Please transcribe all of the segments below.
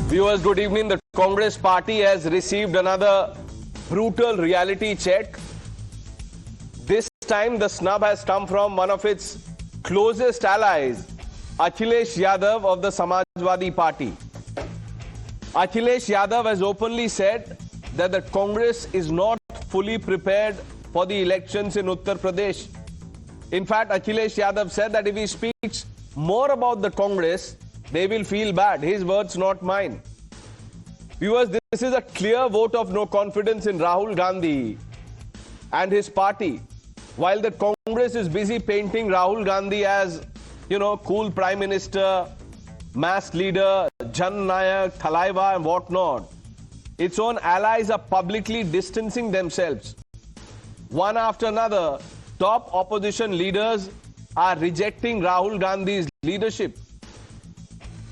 Viewers, good evening. The Congress party has received another brutal reality check. This time the snub has come from one of its closest allies, Akhilesh Yadav of the Samajwadi Party. Akhilesh Yadav has openly said that the Congress is not fully prepared for the elections in Uttar Pradesh. In fact, Akhilesh Yadav said that if he speaks more about the Congress, they will feel bad. His words, not mine. Viewers, this is a clear vote of no confidence in Rahul Gandhi and his party. While the Congress is busy painting Rahul Gandhi as, cool prime minister, mass leader, Jan Nayak, Thalaiva and whatnot, its own allies are publicly distancing themselves. One after another, top opposition leaders are rejecting Rahul Gandhi's leadership.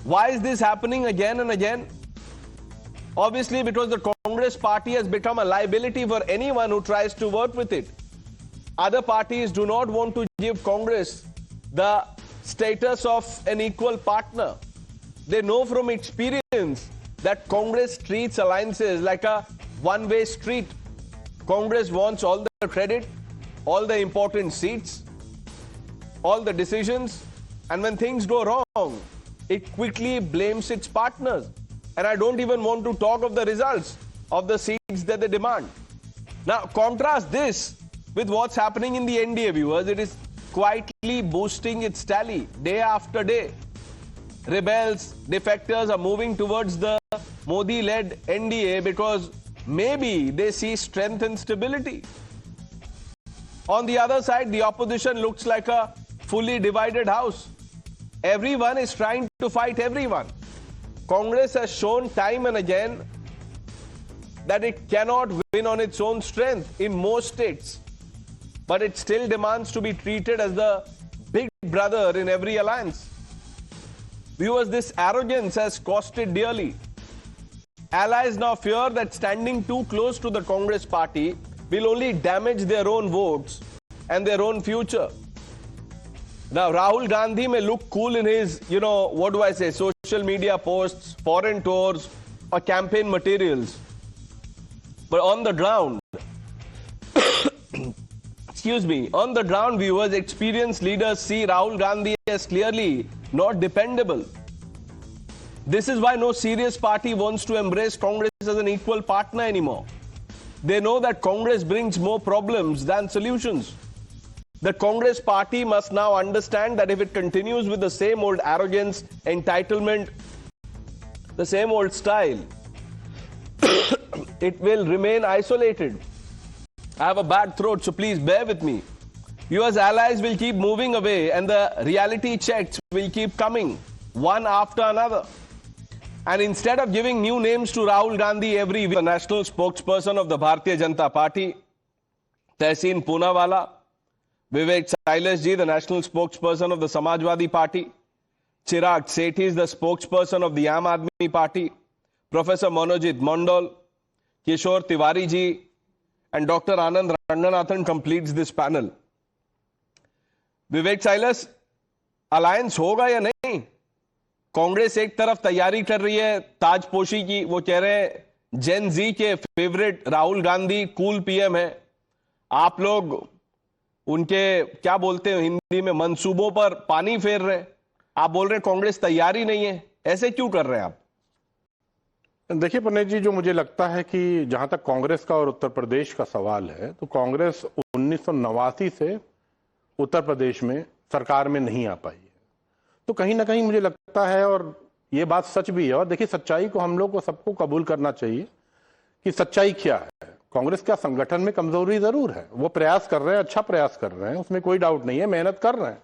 Why is this happening again and again? Obviously, because the Congress party has become a liability for anyone who tries to work with it. Other parties do not want to give Congress the status of an equal partner. They know from experience that Congress treats alliances like a one-way street. Congress wants all the credit, all the important seats, all the decisions, and when things go wrong, it quickly blames its partners. And I don't even want to talk of the results of the seats that they demand. Now, contrast this with what's happening in the NDA, viewers. It is quietly boosting its tally day after day. Rebels, defectors are moving towards the Modi-led NDA because maybe they see strength and stability. On the other side, the opposition looks like a fully divided house. Everyone is trying to fight everyone. Congress has shown time and again that it cannot win on its own strength in most states, but it still demands to be treated as the big brother in every alliance. Viewers, this arrogance has cost it dearly. Allies now fear that standing too close to the Congress party will only damage their own votes and their own future. Now, Rahul Gandhi may look cool in his, social media posts, foreign tours, or campaign materials. But on the ground, on the ground, viewers, experienced leaders see Rahul Gandhi as clearly not dependable. This is why no serious party wants to embrace Congress as an equal partner anymore. They know that Congress brings more problems than solutions. The Congress party must now understand that if it continues with the same old arrogance, entitlement, the same old style, it will remain isolated. I have a bad throat, so please bear with me. US allies will keep moving away and the reality checks will keep coming, one after another. And instead of giving new names to Rahul Gandhi every week, the national spokesperson of the Bharatiya Janata Party, Tehseen Poonawala, Vivek Sailash, the national spokesperson of the Samajwadi Party, Chirag Sethi is the spokesperson of the Aam Aadmi Party, Professor Manojit Mondal, Kishore Tiwari ji, and Dr. Anand Ranganathan completes this panel. Vivek Sailash, alliance होगा या नहीं? कांग्रेस एक तरफ तैयारी कर रही है ताजपोशी की, वो कह रहे हैं जेन जी के favourite Rahul Gandhi cool PM है. आप लोग उनके क्या बोलते हैं हिंदी में मंसूबों पर पानी फेर रहे हैं. आप बोल रहे हैं कांग्रेस तैयारी नहीं है. ऐसे क्यों कर रहे हैं आप? देखिए पन्ने जी, जो मुझे लगता है कि जहां तक कांग्रेस का और उत्तर प्रदेश का सवाल है, तो कांग्रेस 1989 से उत्तर प्रदेश में सरकार में नहीं आ पाई है. तो कहीं ना कहीं मुझे लगता है, और ये बात सच भी है, और देखिए सच्चाई को हम लोग को सबको कबूल करना चाहिए कि सच्चाई क्या है. कांग्रेस का संगठन में कमजोरी जरूर है. वो प्रयास कर रहे हैं, अच्छा प्रयास कर रहे हैं, उसमें कोई डाउट नहीं है, मेहनत कर रहे हैं,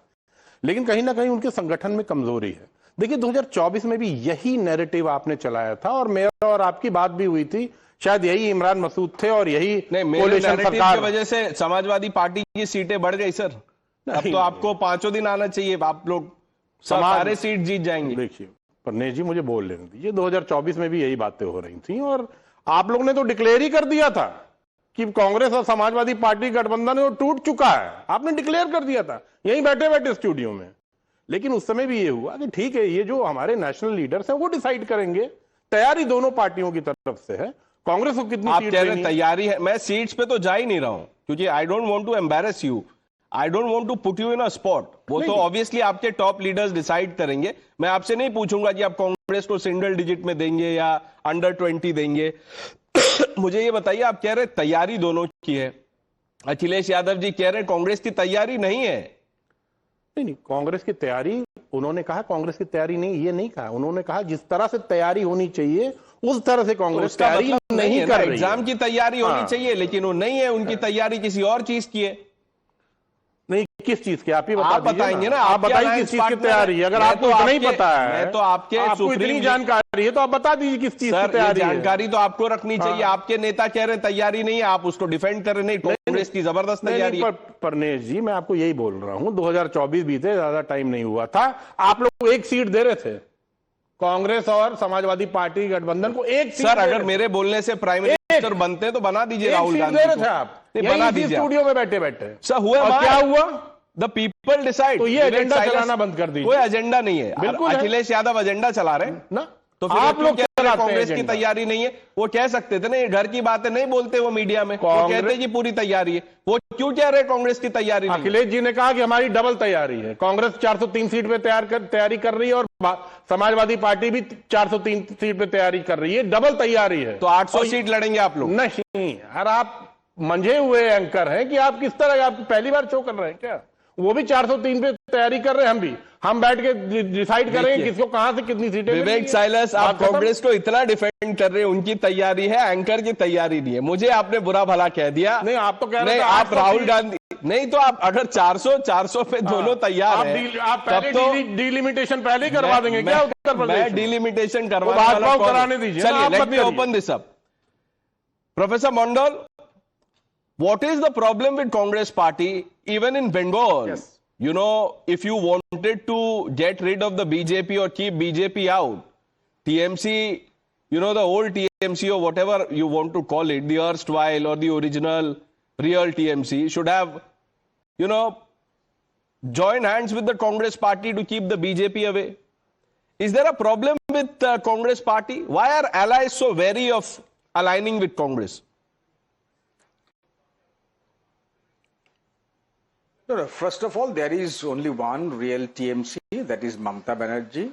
लेकिन कहीं ना कहीं उनके संगठन में कमजोरी है. देखिए 2024 में भी यही नैरेटिव आपने चलाया था और मेरा और आपकी बात भी हुई थी. शायद यही इमरान मसूद थे और यही कोalition सरकार की वजह से समाजवादी पार्टी की सीटें बढ़ गई. सर, अब तो आपको 5 दिन आना चाहिए, आप लोग सारे सीट जीत जाएंगे. देखिए पन्ने जी, मुझे बोल लेने दीजिए. 2024 में भी यही बातें हो रही थी और आप लोग ने तो डिक्लेयर ही कर दिया था कि कांग्रेस और समाजवादी पार्टी गठबंधन है वो टूट चुका है. आपने डिक्लेयर कर दिया था यहीं बैठे बैठे स्टूडियो में. लेकिन उस समय भी ये हुआ कि ठीक है, ये जो हमारे नेशनल लीडर्स हैं वो डिसाइड करेंगे तैयारी दोनों पार्टियों की तरफ से है। कांग्रेस को कितनी आप सीट कह रहे देनी हैं है? तैयारी है, मैं सीट्स पे तो जा ही नहीं रहा हूं क्योंकि I don't want to embarrass you, I don't want to put you in a spot. वो तो ऑब्वियसली आपके टॉप लीडर्स डिसाइड करेंगे। मैं आपसे नहीं पूछूंगा कि आप कांग्रेस को सिंगल डिजिट में देंगे या अंडर 20 देंगे। मुझे ये बताइए, आप कह रहे हैं तैयारी दोनों की है, अखिलेश यादव जी कह रहे हैं कांग्रेस की तैयारी नहीं है। नहीं, कांग्रेस की तैयारी, उन्होंने कहा कांग्रेस की तैयारी नहीं, ये नहीं कहा। उन्होंने कहा जिस तरह से तैयारी होनी चाहिए उस तरह से कांग्रेस उसका तैयारी मतलब नहीं है कर ना, रही है। एग्जाम की तैयारी होनी हाँ। चाहिए लेकिन वो नहीं है, उनकी तैयारी किसी और चीज की है। नहीं, किस चीज की? आप ही बता आप दीजिए बताएंगे ना, आप आपके बताइए alliance किस चीज की partner तैयारी है। है। अगर मैं आपको तो इतना ही आपके- पता है, मैं तो आपके आपको सुप्रीम इतनी ली- जानकारी है तो आप बता दीजिए किस चीज की सर, ये तैयारी है। जानकारी तो आपको रखनी चाहिए। आपके नेता कह रहे हैं तैयारी नहीं है, आप उसको डिफेंड कर रहे नहीं, कांग्रेस की जबरदस्त तैयारी है। परनेश जी, मैं आपको यही बोल रहा हूं, 2024 बीते, ज्यादा टाइम नहीं हुआ था, आप लोग एक सीट दे रहे थे कांग्रेस और समाजवादी पार्टी गठबंधन को, एक सीट सर, दे अगर रहे मेरे बोलने से प्राइम मिनिस्टर बनते हैं तो बना थे। दीजिए एक राहुल सीट गांधी दे रहे को। थे आप, नहीं, यहीं बना इसी दीजिए स्टूडियो में बैठे बैठे। सर, हुआ और क्या हुआ? The people decide. तो ये एजेंडा चलाना बंद कर दीजिए। कोई एजेंडा नहीं है, बिल्कुल है। अखिलेश यादव एजेंडा चला रहे हैं ना, तो फिर आप लोग कह रहे हैं चलाते हैं कांग्रेस की एजेंडा। तैयारी नहीं है। वो कह सकते थे ना, ये घर की बातें नहीं बोलते वो मीडिया में, वो कांग्रेस- कहते कि पूरी तैयारी है। वो क्यों कह रहे हैं कांग्रेस की तैयारी नहीं है? अखिलेश जी ने कहा कि हमारी डबल तैयारी है। कांग्रेस 403 सीट पे तैयारी कर रही है और समाजवादी पार्टी भी 403 सीट पे तैयारी कर रही है, डबल तैयारी है। तो 800 सीट लड़ेंगे आप लोग? नहीं, यार आप मंझे हुए एंकर हैं कि आप किस तरह, आप पहली बार शो कर रहे हैं क्या? वो भी 403 पे तैयारी कर रहे हैं, हम बैठ के डिसाइड करेंगे किसको कहां से कितनी सीटें विवेक मिलेंगी। साइलस, आप बात खत्म। कांग्रेस को इतना डिफेंड कर रहे हैं, उनकी तैयारी है, एंकर की तैयारी नहीं है। मुझे आपने बुरा भला कह दिया। नहीं, आप तो कह रहे नहीं, थे आप 800 राहुल सीट- गांधी नहीं, तो आप अगर 400 पे दोनों तैयार आप हैं, आप पहले तब तो डिलिमिटेशन पहले ही करवा देंगे क्या उत्तर प्रदेश मैं में? डिलिमिटेशन वो करवाने भाजपा वाला को कौन है? कराने दीजिए ना, चलिए, आप लेट मत मी करिए। Open this up. Professor Mandal, what is the problem with Congress party even in Bengal? Yes. You know, if you wanted to get rid of the BJP or keep BJP out, TMC, you know, the old TMC or whatever you want to call it, the erstwhile or the original real TMC should have, you know, join hands with the Congress party to keep the BJP away. Is there a problem with Congress party? Why are allies so wary of aligning with Congress? No, first of all, there is only one real TMC, that is Mamata Banerjee,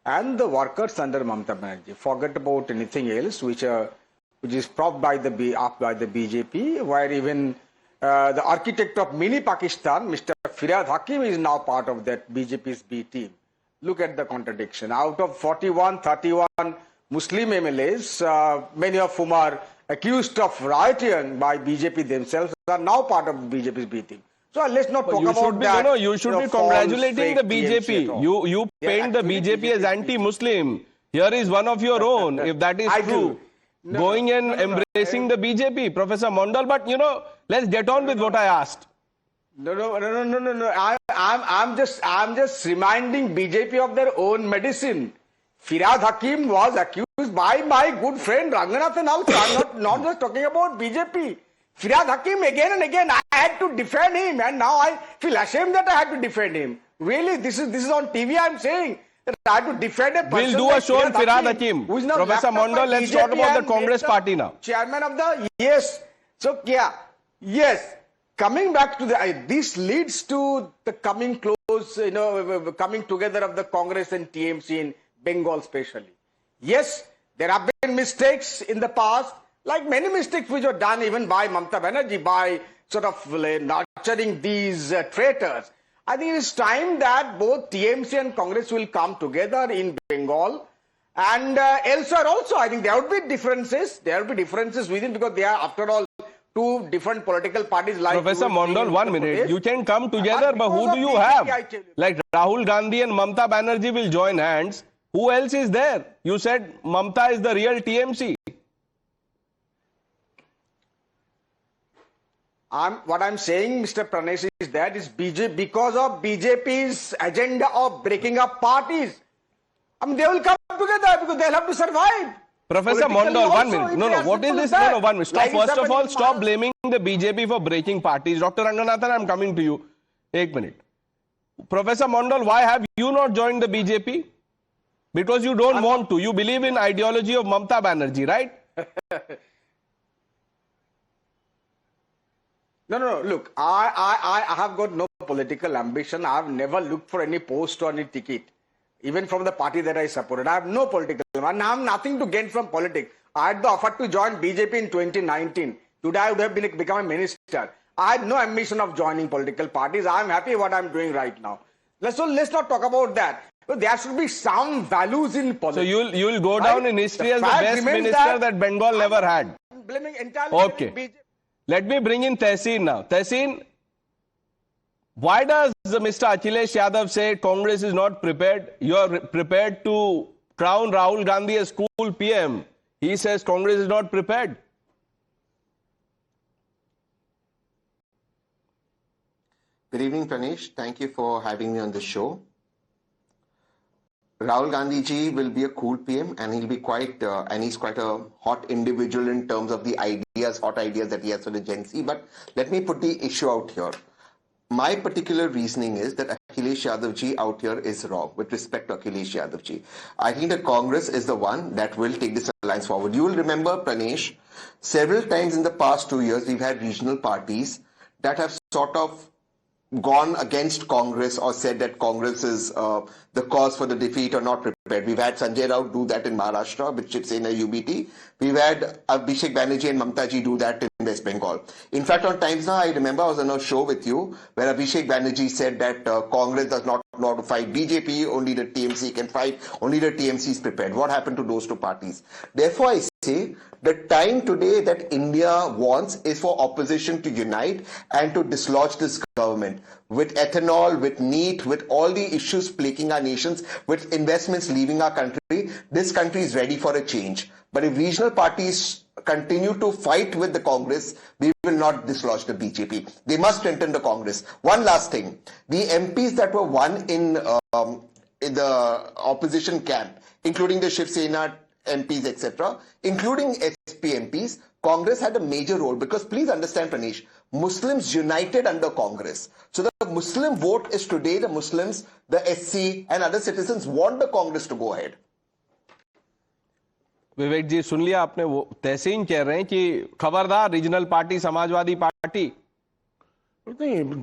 and the workers under Mamata Banerjee. Forget about anything else, which is propped by the BJP, where even the architect of mini Pakistan, Mr. Firyad Hakim, is now part of that BJP's B team. Look at the contradiction. Out of 41, 31 Muslim MLAs, many of whom are accused of rioting by BJP themselves, are now part of BJP's B team. So let's not talk You about should be, that. no, you should be false, congratulating fake the TMC BJP. at all. You They are paint the actually BJP as BJP. anti-Muslim. Here is one of your own, if that is I do. true. No, Going and embracing the BJP, Professor Mondal. But you know, let's get on with what I asked. No. I'm just reminding BJP of their own medicine. Firyad Hakim was accused by my good friend Ranganathan also. I'm not just talking about BJP. Firyad Hakim again and again, I had to defend him, and now I feel ashamed that I had to defend him. Really, this is on TV. I'm saying that I had to defend a person. We'll do a like show on Firyad Hakim. who is now Professor lapped up by Mondal, let's BJP talk about the and Congress made party now. Chairman of the So yeah, yes. Coming back to this leads to the coming close, coming together of the Congress and TMC in Bengal, especially. Yes, there have been mistakes in the past, like many mistakes which were done even by Mamata Banerjee by sort of nurturing these traitors. I think it is time that both TMC and Congress will come together in Bengal and elsewhere also. I think there would be differences. There will be differences within, because they are, after all, two different political parties. Like Professor Mondal, 1 minute. You can come together, but who do you BJP, have? I tell you. Like Rahul Gandhi and Mamata Banerjee will join hands. Who else is there? You said Mamata is the real TMC. What I'm saying, Mr. Pranesh, is that is BJP, because of BJP's agenda of breaking up parties. I mean, they will come together because they'll have to survive. Professor Politically Mondal, 1 also, minute. it's No, as what is simple this? as that. No, 1 minute. Stop. Like it's First of happening all, in stop Maharashtra. blaming the BJP for breaking parties. Dr. Ranganathan, I'm coming to you. 1 minute. Professor Mondal, why have you not joined the BJP? Because you don't want to. You believe in ideology of Mamata Banerjee, right? No. Look, I have got no political ambition. I have never looked for any post or any ticket, even from the party that I supported. I have no political, and I have nothing to gain from politics. I had the offer to join BJP in 2019. Today I would have become a minister. I had no ambition of joining political parties. I am happy what I am doing right now. Let's not talk about that. But there should be some values in politics. So you'll go down in history as the best minister that Bengal never had. Blaming entirely Okay. BJP. Let me bring in Tehseen now. Tehseen, why does Mr. Akhilesh Yadav say Congress is not prepared? You are prepared to crown Rahul Gandhi as cool PM. He says Congress is not prepared. Good evening, Pranesh. Thank you for having me on the show. Rahul Gandhi ji will be a cool PM, and he'll be he's quite a hot individual in terms of the hot ideas that he has for the Gen Z. But let me put the issue out here. My particular reasoning is that Akhilesh Yadav ji out here is wrong with respect to Akhilesh Yadav ji. I think that Congress is the one that will take this alliance forward. You will remember, Pranesh, several times in the past 2 years, we've had regional parties that have sort of gone against Congress or said that Congress is the cause for the defeat or not prepared. We've had Sanjay Raut do that in Maharashtra with Shiv Sena UBT. We've had Abhishek Banerjee and Mamata ji do that in West Bengal. In fact, on Times Now, I remember I was on a show with you where Abhishek Banerjee said that Congress does not know how to fight BJP, only the TMC can fight, only the TMC is prepared. What happened to those two parties? Therefore, I say the time today that India wants is for opposition to unite and to dislodge this government. With ethanol, with NEET, with all the issues plaguing our nations, with investments leaving our country, this country is ready for a change. But if regional parties continue to fight with the Congress, we will not dislodge the BJP. They must strengthen the Congress. One last thing. The MPs that were won in the opposition camp, including the Shiv Sena MPs, etc., including SP MPs, Congress had a major role because please understand, Pranesh, Muslims united under Congress. So the Muslim vote is today the Muslims, the SC and other citizens want the Congress to go ahead. विवेक जी सुन लिया आपने, वो तहसीन कह रहे हैं कि खबरदार regional party Samajwadi party.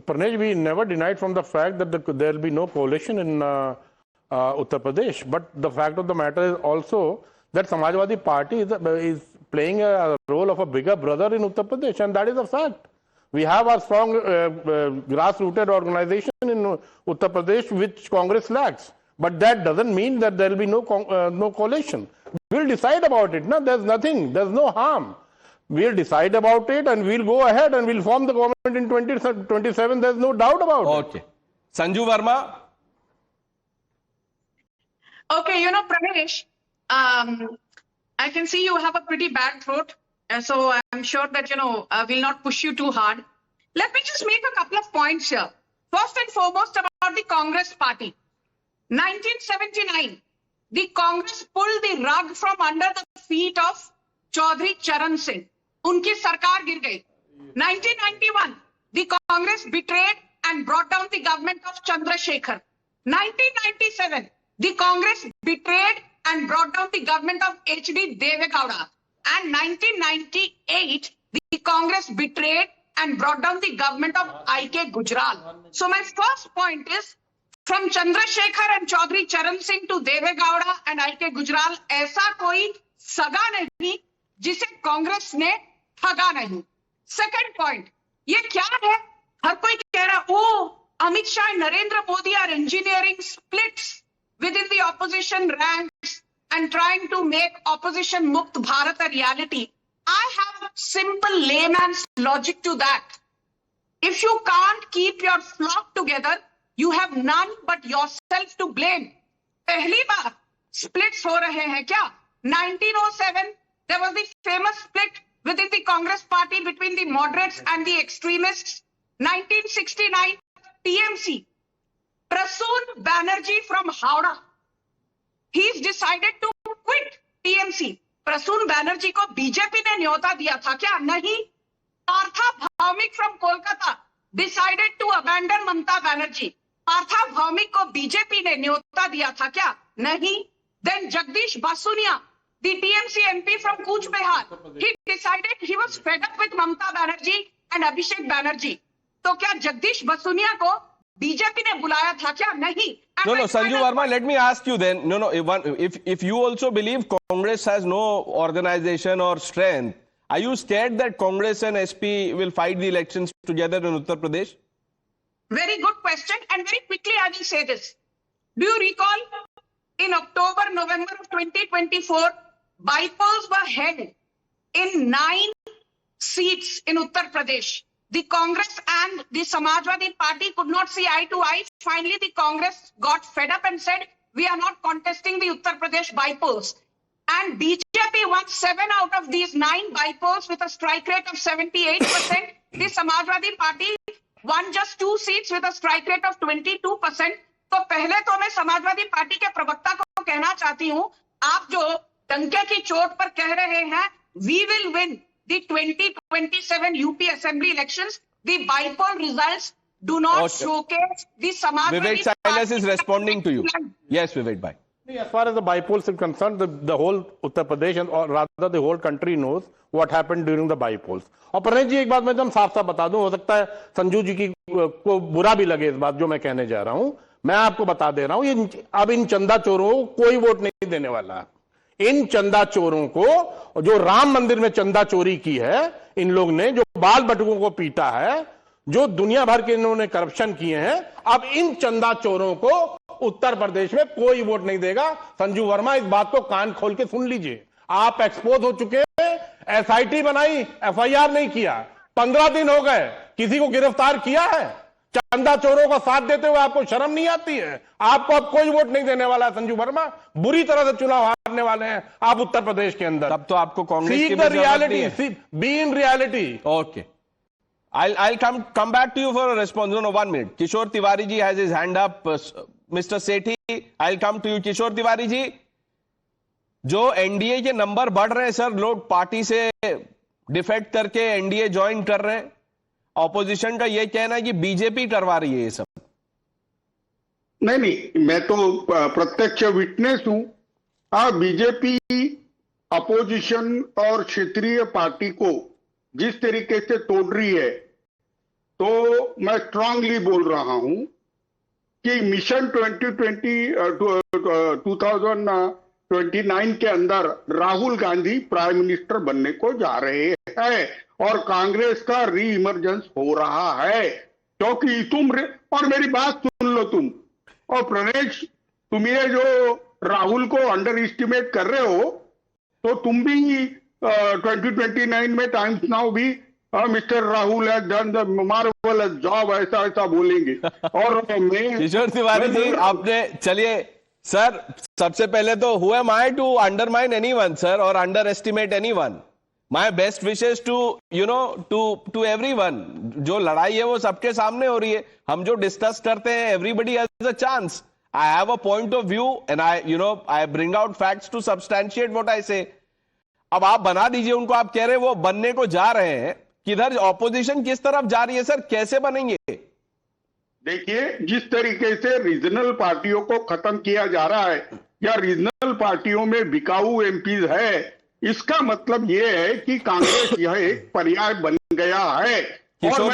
Pranesh, we never denied from the fact that there will be no coalition in Uttar Pradesh. But the fact of the matter is also that Samajwadi Party is playing a role of a bigger brother in Uttar Pradesh, and that is a fact. We have a strong grassrooted organization in Uttar Pradesh which Congress lacks. But that doesn't mean that there will be no coalition. We'll decide about it. No, there's nothing. There's no harm. We'll decide about it and we'll go ahead and we'll form the government in 2027. There's no doubt about it. Okay. Sanju Verma. Okay, Pranesh, I can see you have a pretty bad throat. So I'm sure that, we'll not push you too hard. Let me just make a couple of points here. First and foremost about the Congress party. 1979, the Congress pulled the rug from under the feet of Chaudhry Charan Singh. Unki sarkar gir gayi. 1991, the Congress betrayed and brought down the government of Chandrasekhar. 1997, the Congress betrayed and brought down the government of H.D. Deve Gowda. And 1998, the Congress betrayed and brought down the government of I.K. Gujral. So my first point is, from Chandrasekhar and Chaudhry Charan Singh to Deve Gowda and I.K. Gujral, ऐसा कोई सगा नहीं जिसे कांग्रेस ने ठगा नहीं. Second point, ये क्या है? हर कोई कह रहा, oh, Amit Shah and Narendra Modi are engineering splits within the opposition ranks and trying to make opposition Mukt Bharat a reality. I have simple layman's logic to that. If you can't keep your flock together, you have none but yourself to blame. पहली बार splits हो रहे हैं क्या? 1907, there was the famous split within the Congress party between the moderates and the extremists. 1969, TMC. Prasoon Banerjee from Howrah. He's decided to quit TMC. Prasoon Banerjee को BJP ने न्योता दिया था क्या? नहीं. Partha Bhaumik from Kolkata decided to abandon Mamata Banerjee. Partha Bhaumik को BJP ने न्योता दिया था क्या? नहीं. Then Jagdish Basunia, the TMC MP from Cooch Behar, he decided he was fed up with Mamata Banerjee and Abhishek Banerjee. तो क्या जगदीश बसुनिया को बीजेपी ने बुलाया था क्या? नहीं. And No, my no, Sanju final Verma, let me ask you then. No, if you also believe Congress has no organization or strength, are you scared that Congress and SP will fight the elections together in Uttar Pradesh? Very good question, and very quickly I will say this. Do you recall in October, November of 2024, bypolls were held in 9 seats in Uttar Pradesh. The Congress and the Samajwadi Party could not see eye to eye. Finally, the Congress got fed up and said, we are not contesting the Uttar Pradesh bypolls. And BJP won 7 out of these 9 bypolls with a strike rate of 78%. The Samajwadi Party won just 2 seats with a strike rate of 22%. तो पहले तो मैं Samajwadi party के प्रवक्ता को कहना चाहती हूं, आप जो डंके की चोट पर कह रहे हैं, we will win the 2027 UP Assembly elections. The bypoll results do not Okay. showcase the Samajwadi Vivek Silas is Party- responding to you. Yes, Vivek bhai. As far as the bypolls are concerned, the whole Uttar Pradesh and or rather the whole country knows what happened during the bypolls. और प्रणय जी एक बात मैं एकदम साफ साफ बता दूं, हो सकता है संजू जी की को बुरा भी लगे इस बात जो मैं कहने जा रहा हूं, मैं आपको बता दे रहा हूं, अब इन चंदा चोरों को कोई वोट नहीं देने वाला. इन चंदा चोरों को, जो राम मंदिर में चंदा चोरी की है इन लोग ने, जो बाल बटुकों को पीटा है, जो दुनिया भर के इन्होंने करप्शन किए हैं, अब इन चंदा चोरों को उत्तर प्रदेश में कोई वोट नहीं देगा. संजू वर्मा, इस बात को कान खोल के सुन लीजिए. आप एक्सपोज हो चुके हैं, एसआईटी बनाई, एफआईआर नहीं किया, 15 दिन हो गए, किसी को गिरफ्तार किया है? चंदा चोरों का साथ देते हुए आपको शर्म नहीं आती है? आपको अब कोई वोट नहीं देने वाला है संजू वर्मा. बुरी तरह से चुनाव हारने वाले हैं आप उत्तर प्रदेश के अंदर. तब तो आपको कांग्रेस See की the भी जरूरत नहीं reality, है. be in reality. Okay. I'll come back to you for a response. No, 1 minute. Kishore Tiwari ji has his hand up. Mr. Sethi, I'll come to you. Kishore Tiwari ji, जो NDA के number बढ़ रहे हैं sir, लोग party से defect करके NDA join कर रहे हैं. ऑपोजिशन का यह कहना है कि बीजेपी करवा रही है ये सब. नहीं, मैं तो प्रत्यक्ष विटनेस हूं. बीजेपी अपोजिशन और क्षेत्रीय पार्टी को जिस तरीके से तोड़ रही है, तो मैं स्ट्रांगली बोल रहा हूं कि मिशन 2029 के अंदर राहुल गांधी प्राइम मिनिस्टर बनने को जा रहे हैं और कांग्रेस का री इमर्जेंस हो रहा है. क्योंकि और मेरी बात सुन लो तुम, और प्रणेश, तुम ये जो राहुल को अंडर एस्टिमेट कर रहे हो, तो तुम भी 2029 में टाइम्स नाउ भी mister Rahul has done the marvellous job ऐसा बोलेंगे. और मैं किशोर तिवारी जी, आपने, चलिए सर, सबसे पहले तो who am I to undermine anyone sir और underestimate anyone. My best wishes to to everyone. जो लड़ाई है वो सबके सामने हो रही है. हम जो डिस्कस करते हैं, everybody has a chance. I have a point of view and I bring out facts to substantiate what I say. अब आप बना दीजिए उनको. आप कह रहे हैं वो बनने को जा रहे हैं. किधर ऑपोजिशन किस तरफ जा रही है सर? कैसे बनेंगे? देखिए, जिस तरीके से रीजनल पार्टियों को खत्म किया जा रहा है या रीजनल पार्टियों में बिकाऊ एमपीज है, इसका मतलब यह है कि कांग्रेस यह एक पर्याय बन गया है. किशोर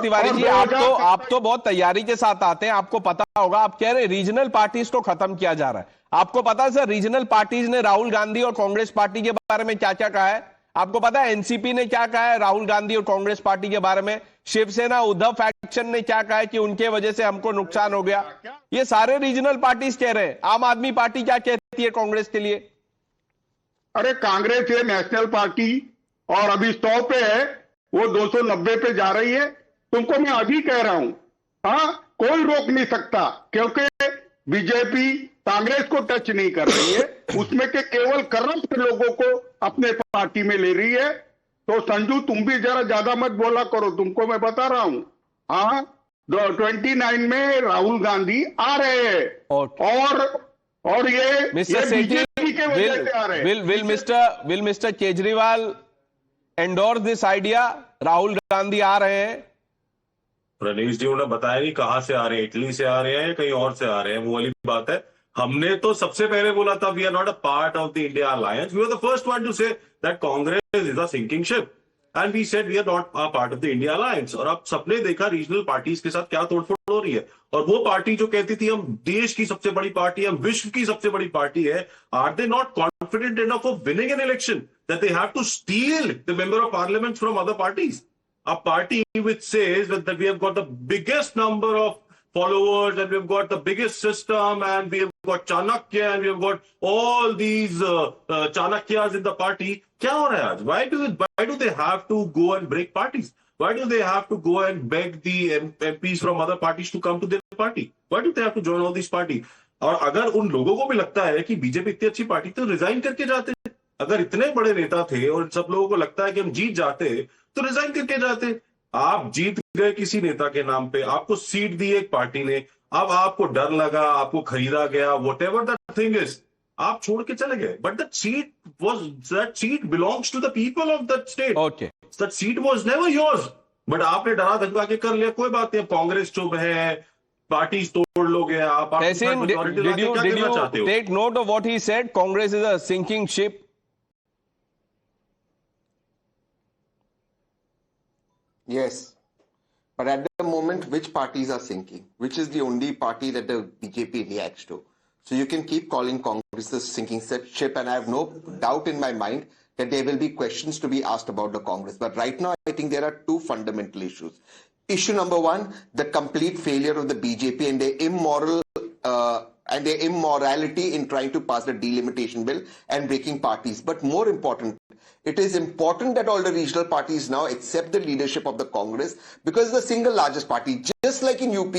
तिवारी जी, आप तो बहुत तैयारी के साथ आते हैं, आपको पता होगा. आप कह रहे हैं रीजनल पार्टीज को खत्म किया जा रहा है. आपको पता है सर, रीजनल पार्टीज ने राहुल गांधी और कांग्रेस पार्टी के बारे में क्या क्या कहा है? आपको पता है एनसीपी ने क्या कहा है राहुल गांधी और कांग्रेस पार्टी के बारे में? शिवसेना उद्धव फैक्शन ने क्या कहा है कि उनके वजह से हमको नुकसान हो गया? ये सारे रीजनल पार्टीज कह रहे हैं. आम आदमी पार्टी क्या कहती है कांग्रेस के लिए? अरे, कांग्रेस है नेशनल पार्टी और अभी 100 पे है, वो 290 पे जा रही है. तुमको मैं अभी कह रहा हूं, कोई रोक नहीं सकता, क्योंकि बीजेपी कांग्रेस को टच नहीं कर रही है. उसमें के केवल करप्ट लोगों को अपने पार्टी में ले रही है. तो संजू, तुम भी जरा ज्यादा मत बोला करो, तुमको मैं बता रहा हूं. 29 में राहुल गांधी आ रहे हैं और ये बीजेपी के वजह से आ रहे हैं. Will mister Kejriwal endorse this idea? Rahul Gandhi आ रहे हैं. प्रणीश जी, उन्होंने बताया नहीं कहां से आ रहे हैं. इटली से आ रहे हैं या कहीं और से आ रहे हैं, वो वाली बात है. हमने तो सबसे पहले बोला था we are not a part of the India alliance. We were the first one to say that Congress is a sinking ship and we said we are not a part of the India alliance. और अब सबने देखा regional parties के साथ क्या तोड़फोड़ हो रही है. और वो पार्टी जो कहती थी हम देश की सबसे बड़ी पार्टी, हम विश्व की सबसे बड़ी पार्टी है, are they not confident enough of winning an election that they have to steal the member of parliament from other parties? A party which says that we have got the biggest number of followers and we have got the biggest system and we have got Chanakya and we have got all these Chanakyas in the party. क्या हो रहा है आज? Why do they have to go and break parties? Why do they have to go and beg the MPs from other parties to come to their party? Why do they have to join all these parties? और अगर उन लोगों को भी लगता है कि BJP इतनी अच्छी पार्टी तो रिजाइन करके जाते. अगर इतने बड़े नेता थे और सब लोगों को लगता है कि हम जीत जाते तो रिजाइन करके जाते. आप जीत गए किसी नेता के नाम पे, आपको सीट दी एक पार्टी ने, अब आपको डर लगा, आपको खरीदा गया, व्हाटएवर दैट थिंग इज, आप छोड़ के चले गए. But that seat belongs to the people of that state. Okay. That seat was never yours. But आपने डरा धमका के कर लिया. कोई बात नहीं, कांग्रेस चुप है, पार्टी तोड़ लोगे आप. Tehseen, did you take note of what he said? Congress is a sinking ship. Yes. But at the moment, which parties are sinking? Which is the only party that the BJP reacts to? So you can keep calling Congress the sinking ship, and I have no doubt in my mind that there will be questions to be asked about the Congress. But right now, I think there are two fundamental issues. Issue number one, the complete failure of the BJP and their immorality in trying to pass the delimitation bill and breaking parties. But more important, it is important that all the regional parties now accept the leadership of the Congress, because the single largest party, just like in UP,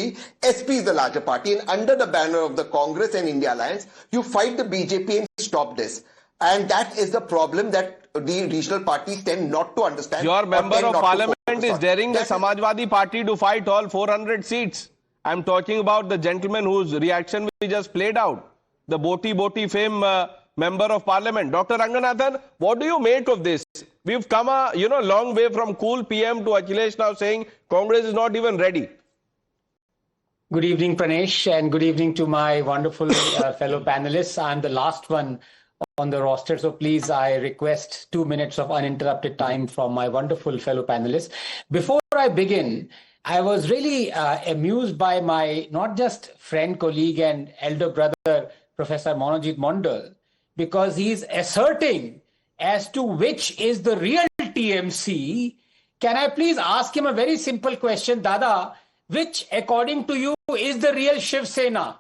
SP is the larger party, and under the banner of the Congress and India Alliance, you fight the BJP and stop this. And that is the problem that the regional parties tend not to understand. Your member of parliament is daring the That is- Samajwadi Party to fight all 400 seats. I'm talking about the gentleman whose reaction we just played out. The Boti fame member of parliament. Dr. Ranganathan, what do you make of this? We've come a long way from cool PM to Akhilesh now saying Congress is not even ready. Good evening, Pranesh, and good evening to my wonderful fellow panelists. I'm the last one on the roster, so please, I request 2 minutes of uninterrupted time from my wonderful fellow panelists. Before I begin, I was really amused by my not just friend, colleague, and elder brother, Professor Monojit Mondal, because he's asserting as to which is the real TMC. Can I please ask him a very simple question, Dada? Which, according to you, is the real Shiv Sena?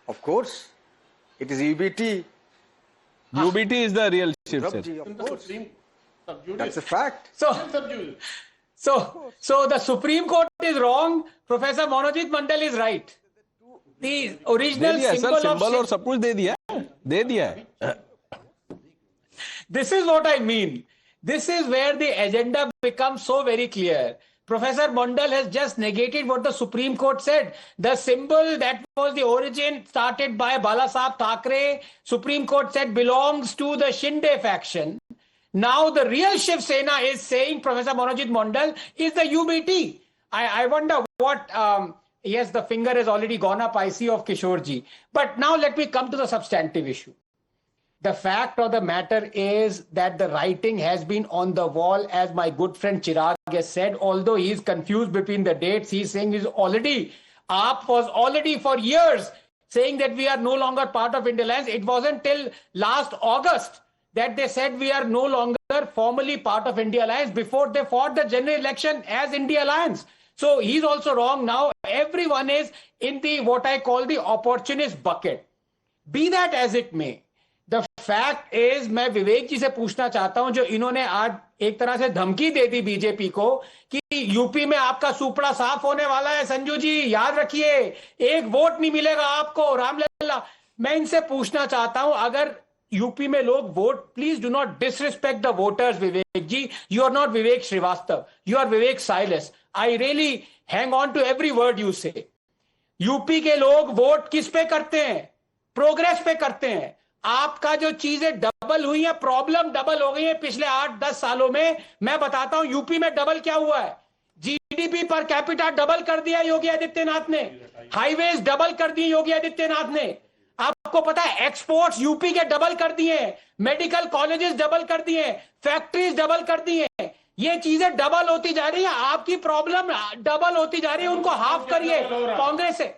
Of course, it is UBT. UBT is the real Shiv Sena. Ji, of course. That's a fact. So the Supreme Court is wrong. Professor Monojit Mondal is right. The original दे दिया symbol sir, of symbol और Shiv. सब कुछ दे दिया है. This is what I mean. This is where the agenda becomes so very clear. Professor Mondal has just negated what the Supreme Court said. The symbol that was the origin started by Balasaheb Thackeray, Supreme Court said belongs to the Shinde faction. Now the real Shiv Sena is saying Professor Monojit Mondal is the UBT. I wonder what, yes, the finger has already gone up, I see, of Kishorji. But now let me come to the substantive issue. The fact of the matter is that the writing has been on the wall, as my good friend Chirag has said. Although he is confused between the dates, he's saying AAP was already for years saying that we are no longer part of India Alliance. It wasn't till last August that they said we are no longer formally part of India Alliance, before they fought the general election as India Alliance. So he's also wrong. Now everyone is in the what I call the opportunist bucket. Be that as it may, the fact is, मैं विवेक जी से पूछना चाहता हूं, जो इन्होंने आज एक तरह से धमकी दे दी बीजेपी को कि यूपी में आपका सुपड़ा साफ होने वाला है, संजू जी याद रखिए, एक वोट नहीं मिलेगा आपको, रामलला। मैं इनसे पूछना चाहता हूं, अगर यूपी में लोग vote, please do not disrespect the voters Vivek ji, you are not Vivek Srivastava, you are Vivek साइलेस। I really hang on to every word you say. UP के लोग वोट किस पे करते हैं? प्रोग्रेस पे करते हैं। आपका जो चीजें डबल हुई है, प्रॉब्लम डबल हो गई है पिछले 8-10 सालों में। मैं बताता हूं यूपी में डबल क्या हुआ है। जीडीपी पर कैपिटा डबल कर दिया योगी आदित्यनाथ ने, हाईवेज डबल कर दिए योगी आदित्यनाथ ने, आपको पता है एक्सपोर्ट्स यूपी के डबल कर दिए, मेडिकल कॉलेजेस डबल कर दिए, फैक्ट्रीज डबल कर दिए, ये चीजें डबल होती जा रही है, आपकी प्रॉब्लम डबल होती जा रही है, उनको हाफ करिए कांग्रेस से।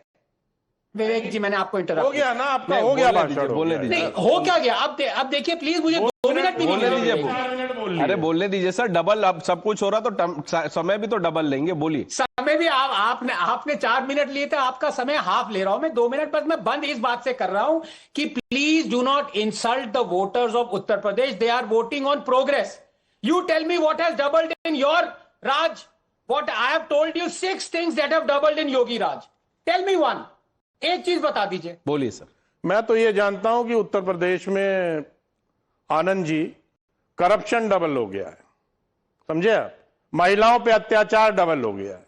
विवेक जी मैंने आपको इंटरप्ट हो गया ना आपका, हो गया भाषण, बोलने दीजिए। नहीं हो क्या गया, अब देखिए प्लीज मुझे 2 मिनट भी बोलने नहीं दीजिए। दीजिए। अरे बोलने दीजिए सर, डबल अब सब कुछ हो रहा तो समय भी तो डबल लेंगे, बोलिए। समय भी आपने 4 मिनट लिए थे, आपका समय हाफ ले रहा हूं मैं, 2 मिनट बस मैं बंद इस बात से कर रहा हूं कि please do not insult the voters of Uttar Pradesh, they are voting on progress. You tell me what has doubled in your raj, what I have told you 6 things that have doubled in Yogi raj, tell me one, एक चीज बता दीजिए। बोलिए sir. मैं तो ये जानता हूं कि उत्तर प्रदेश में आनंद जी करप्शन डबल हो गया है, समझे आप? महिलाओं पे अत्याचार डबल हो गया है,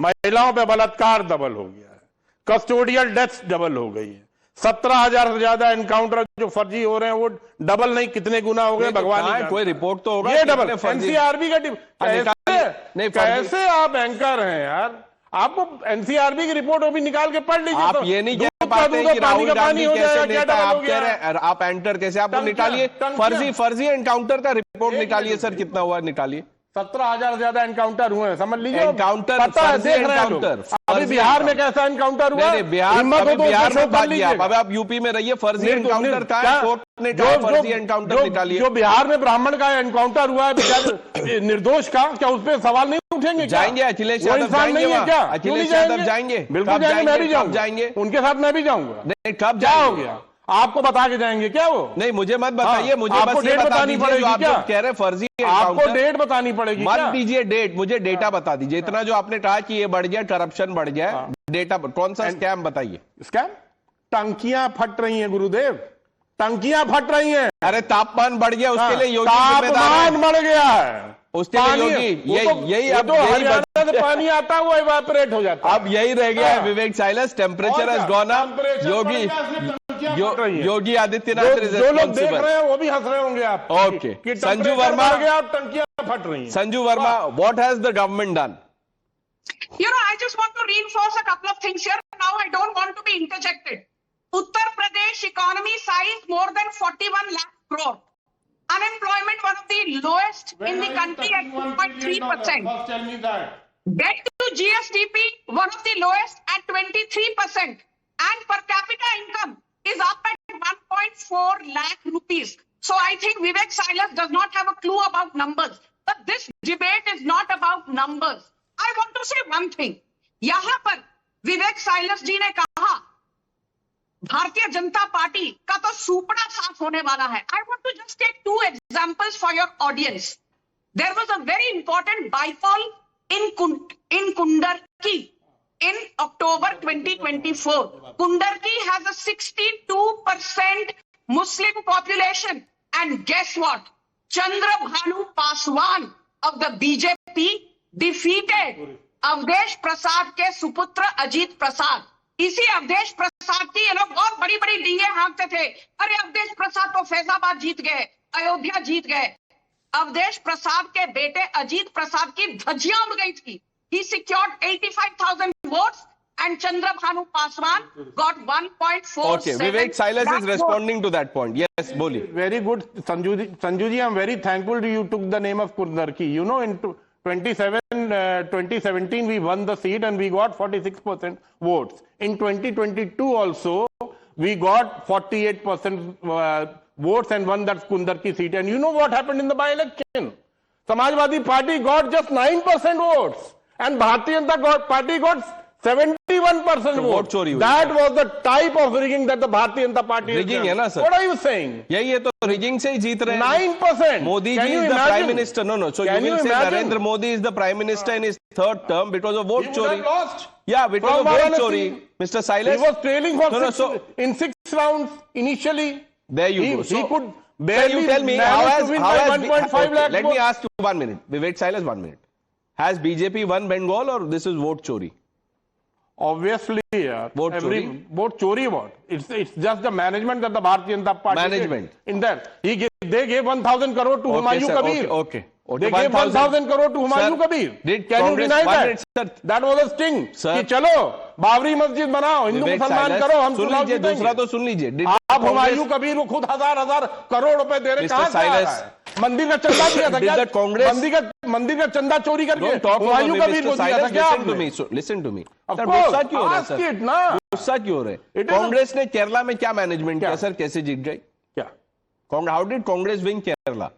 महिलाओं पे बलात्कार डबल हो गया है, कस्टोडियल डेथ्स डबल हो गई है, 17,000 से ज्यादा एनकाउंटर जो फर्जी हो रहे हैं वो डबल नहीं कितने गुना हो गए भगवान ही जानता। कोई रिपोर्ट तो होगा, ये डबल कितने फर्जी- एनसीआरबी का नहीं, फर्जी- कैसे आप एंकर हैं यार? आपको एनसीआरबी की रिपोर्ट वो भी निकाल के पढ़ लीजिए। आप तो ये नहीं दूध कह का पाते दूध कि और पानी राहुल का पानी गांधी हो कैसे जाएगा, क्या नेता है, डबल आप हो कह गया? रहे हैं आप एंकर कैसे, आप वो टंकियां, निकालिए, टंकियां। फर्जी एनकाउंटर का रिपोर्ट निकालिए सर, कितना हुआ निकालिए। 17,000 से ज्यादा एनकाउंटर हुए हैं, समझ लीजिए। एनकाउंटर, पता है, फर्जी देख रहे हैं लोग। एनकाउंटर, अभी फर्जी बिहार में एनकाउंटर। कैसा एनकाउंटर हुआ? नहीं, बिहार, हिम्मत हो तो बिहार उसको में बात कर किया, लीजिएगा। अब आप यूपी में रहिए, फर्जी एनकाउंटर का क्या? कोर्ट ने कहा फर्जी एनकाउंटर निकालिए। जो बिहार में ब्राह्मण का एनकाउंटर हुआ है बेचारे निर्दोष का, क्या उस पर सवाल नहीं उठेंगे? क्या? जाएंगे अखिलेश वो यादव, इंसान जाएंगे नहीं है वहाँ? क्या? अखिलेश क्यों नहीं यादव जाएंगे? बिल्कुल कब जाएंगे, मैं भी कब जाऊंगा, जाएंगे? उनके साथ मैं भी जाऊंगा। नहीं, कब क्या हो जाएंगे? गया? आपको बता के जाएंगे क्या वो? नहीं, मुझे मत बताइए, हाँ, मुझे आपको बस ये डेट बता बतानी दीजिए पड़ेगी जो आप क्या? जो कह रहे हैं फर्जी आपको एनकाउंटर, डेट बतानी पड़ेगी मत क्या? दीजिए डेट, मुझे डेटा बता दीजिए। इतना जो आपने कहा कि ये बढ़ गया, करप्शन बढ़ गया, डेटा कौन सा स्कैम बताइए। स्कैम? टंकियां फट रही हैं गुरुदेव, टंकियां फट रही हैं। अरे तापमान बढ़ गया, उसके लिए योगी जिम्मेदार तापमान है। बढ़ गया है, उसके लिए पानी- योगी वो तो- यही वो अब तो यही हरियाणा से पानी आता है वो इवापोरेट हो जाता है। अब यही रह गया है हाँ। विवेक साइलस, temperature has gone up. Yogi Adityanath is जो लोग देख responsible. रहे हैं वो भी हंस रहे होंगे आप Okay. कि संजू टेम्परेचर वर्मा- बढ़ गया और टंकियां फट रही हैं। Sanju Verma, what has the government done? You know, I just want to reinforce a couple of things here. Now, I don't want to be interjected. Uttar Pradesh economy size more than 41 lakh crore. Unemployment one of the lowest in the country at 2.3%. Debt to GSDP one of the lowest at 23%. And per capita income is up at 1.4 lakh rupees. So I think Vivek Silas does not have a clue about numbers. But this debate is not about numbers. I want to say one thing. यहाँ पर विवेक Silas जी ने कहा Bharatiya Janata party का तो सुपड़ा साफ होने वाला है. I want to just take 2 examples for your audience. There was a very important bypoll in Kundarki in October 2024. Kundarki has a 62% Muslim population. And guess what? Chandrabhanu Paswan of the BJP defeated Awadhesh Prasad के सुपुत्र अजीत प्रसाद. इसी अवधेश प्रसाद की ये लोग बहुत बड़ी बड़ी डींगे हाँकते थे. अरे अवधेश प्रसाद तो फैजाबाद जीत गए, अयोध्या जीत गए. अवधेश प्रसाद के बेटे अजीत प्रसाद की धज्जियां उड़ गई थी. He secured 85,000 votes and Chandrabhanu Paswan got 1.47. Okay, Vivek Silas is responding to that point. Yes, boli. Very good, Sanju ji, I'm very thankful you took the name of Kundarki. You know, in 2017 we won the seat and we got 46% votes. In 2022 also we got 48% votes and won that Kundarki seat. And you know what happened in the by-election? Samajwadi Party got just 9% votes and Bharatiya Janata Party got 71% तो vote चोरी हुई. That was the type of rigging that the Bharatiya Janata Party has Rigging done. है ना sir? What are you saying? यही है तो rigging से ही जीत रहे हैं. 9%. Modi ji Can you is the imagine? prime minister. No. So Can you will you say imagine? Narendra Modi is the prime minister in his third term because of vote He would chori. have lost. Yeah, because From of vote Varanasi. chori. Mr. He Silas. was trailing for No, in 6 rounds initially. There you go. He So, could can barely you tell me manage to win by 1.5 okay, lakh let me votes. ask you 1 minute. Vivek Silas, 1 minute. Has BJP won Bengal or this is vote chori? Obviously, yeah. Vote chori? Vote chori what? It's just the management that the Bharatiya Janata Party Management. did. In that. They gave 1,000 crore to Humayun sir, Kabir. okay. They gave 1,000 crore to Humayun Kabir. Can you deny that? That was a sting. कि चलो बाबरी मस्जिद बनाओ, हिंदू मुसलमान करो, हम चुनाव जीतेंगे। दूसरा तो सुन लीजिए, आप हुमायूं कबीर को खुद हजार करोड़ रुपए दे रहे, कहां से आ रहा है? मंदिर का चंदा दिया था क्या? कांग्रेस मंदिर का चंदा चोरी करके हुमायूं कबीर को दिया था क्या आपने? लिसन टू मी, गुस्सा क्यों हो रहा है सर? गुस्सा क्यों हो रहे? कांग्रेस ने केरला में क्या मैनेजमेंट किया सर? कैसे जीत गई? क्या? How did Congress win Kerala?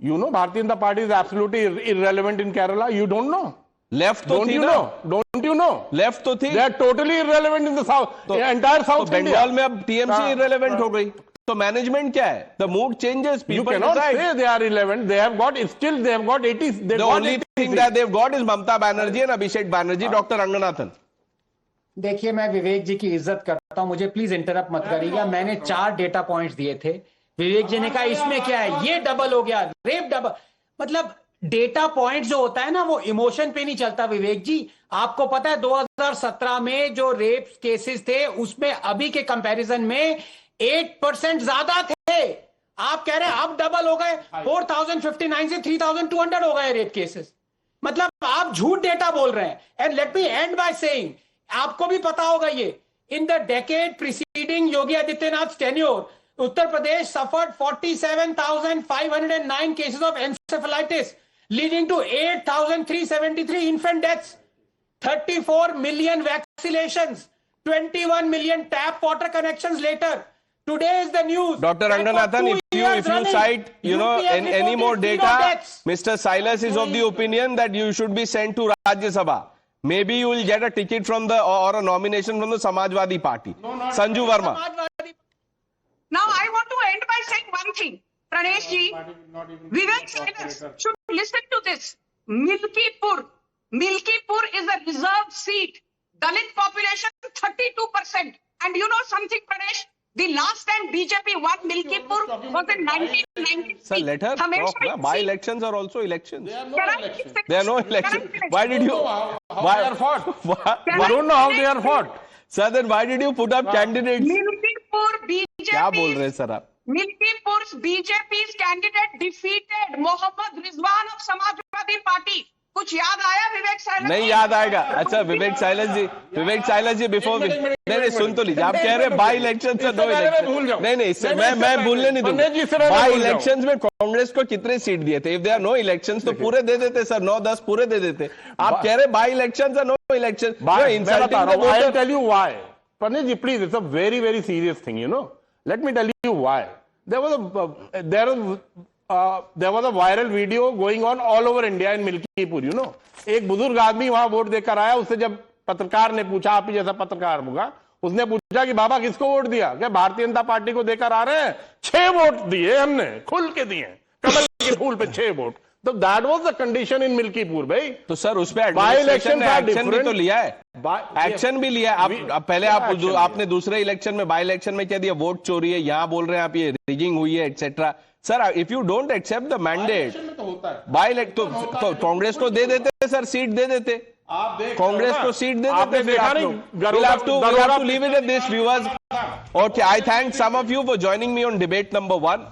You know, Bharatiya Janata Party is absolutely irrelevant in Kerala. You don't know. Left तो थी ना? Don't you know? Left तो थी. They are totally irrelevant in the south. Entire South तो India. Bengal में अब TMC irrelevant हो गई. तो मैनेजमेंट क्या है? The mood changes. You People cannot decide. say they are irrelevant. They have got 80. The only thing that they've got is Mamta Banerjee and Abhishek Banerjee, Dr. Ranganathan. देखिए, मैं विवेक जी की इज्जत करता हूं, मुझे प्लीज इंटरप्ट मत करिएगा। मैंने 4 डेटा पॉइंट्स दिए थे, विवेक जी ने कहा इसमें क्या है, ये डबल हो गया, रेप डबल। मतलब डेटा पॉइंट जो होता है ना, वो इमोशन पे नहीं चलता। विवेक जी, आपको पता है 2017 में जो रेप केसेस थे उसमें अभी के कंपैरिजन में 8% ज्यादा थे। आप कह रहे हैं अब डबल हो गए, 4059 से 3200 हो गए रेप केसेस। मतलब आप झूठ डेटा बोल रहे हैं। And let me and by saying, आपको भी पता होगा ये, in the decade preceding Yogi Adityanath tenure, Uttar Pradesh suffered 47,509 cases of encephalitis, leading to 8,373 infant deaths, 34 million vaccinations, 21 million tap water connections later. Today is the news. Dr. Ranganathan, if you cite, any more data, Mr. Silas is of the opinion that you should be sent to Rajya Sabha. Maybe you will get a ticket from or a nomination from the Samajwadi Party. Sanju Verma. Now, I want to end by saying one thing. Pranesh ji, Vivek Silas should listen to this. Milkipur is a reserved seat. Dalit population 32%. And you know something, Pranesh? The last time BJP won Milkipur was in 1993. Sir, let her talk. By-elections are also elections. There are no elections. Why did you? Why are fought? I don't know how they are fought. Sir, then why did you put up candidates? Milkipur BJP. क्या बोल रहे हैं sir आप? Milkipur's BJP's candidate defeated Mohammad Rizwan of Samajwadi Party. कुछ याद आया विवेक Silas? नहीं याद आएगा। अच्छा विवेक साइलस जी बिफोर नहीं सुन तो लीजिए, आप कह रहे हैं बाई इलेक्शन से नो इलेक्शन। नहीं इससे मैं भूलने नहीं दूंगा। बाई इलेक्शंस में कांग्रेस को कितने सीट दिए थे? इफ देयर नो इलेक्शंस तो पूरे दे देते सर, 9-10 पूरे दे देते। आप कह रहे बाई इलेक्शन से no election, I'll tell you why. Pranesh ji, please, it's a very, very serious thing, you know. Let me tell you why. There was a viral video going on all over India in Milkipur, you know. एक बुजुर्ग आदमी वहां vote देकर आया, उससे जब पत्रकार ने पूछा, आप ही जैसा पत्रकार होगा, उसने पूछा कि बाबा किसको वोट दिया? क्या भारतीय जनता पार्टी को देकर आ रहे हैं? 6 वोट दिए हमने, खुल के दिए, कमल के फूल पे 6 वोट। तो that was the condition in Milkipur भाई। तो सर उस पे एक्शन भी तो लिया है, एक्शन भी लिया। आप पहले आपने दूसरे इलेक्शन में, बाई इलेक्शन में क्या दिया? वोट चोरी है, यहां बोल रहे हैं आप ये रिगिंग हुई है etcetera. Sir if you don't accept the mandate, by election तो कांग्रेस को दे देते सर, सीट दे देते, कांग्रेस को सीट दे देते। We'll have to leave it at this, viewers. Okay, I thank some of you for joining me on debate number 1.